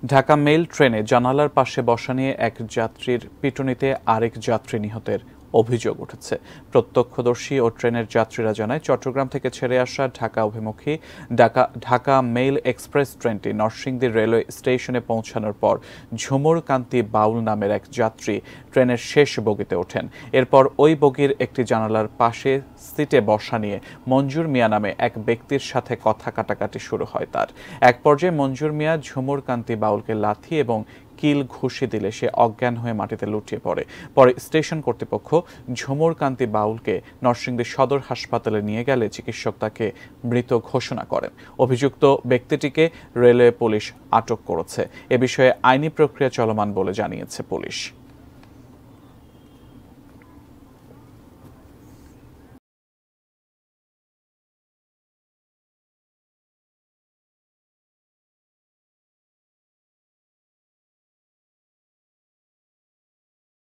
Dhaka mail ট্রেনে জানালার পাশে বসা নিয়ে এক যাত্রীর পিটুনিতে আরেক যাত্রী নিহতের অভিযোগ উঠেছে। প্রত্যক্ষদর্শী ও ট্রেনের যাত্রীরা জানায়, চট্টগ্রাম থেকে ছেড়ে আসা ঢাকা অভিমুখী ঢাকা মেইল এক্সপ্রেস ট্রেনটি নরসিংদী রেলওয়ে স্টেশনে পৌঁছানোর পর ঝুমুর কান্তি বাউল নামের এক যাত্রী ট্রেনের শেষ বগিতে ওঠেন। এরপর ওই বগির একটি জানালার পাশে সিটে বসা নিয়ে মঞ্জুর মিয়া নামে এক ব্যক্তির সাথে কথা কাটাকাটি শুরু হয় তার। এক পর্যায়ে মঞ্জুর মিয়া ঝুমুর কান্তি বাউলকে লাথি এবং কিল ঘুষি দিলে সে অজ্ঞান হয়ে মাটিতে লুটিয়ে পড়ে। পরে স্টেশন কর্তৃপক্ষ ঝুমুর কান্তি বাউলকে নরসিংদী সদর হাসপাতালে নিয়ে গেলে চিকিৎসক তাকে মৃত ঘোষণা করেন। অভিযুক্ত ব্যক্তিটিকে রেলওয়ে পুলিশ আটক করেছে। এ বিষয়ে আইনি প্রক্রিয়া চলমান বলে জানিয়েছে পুলিশ।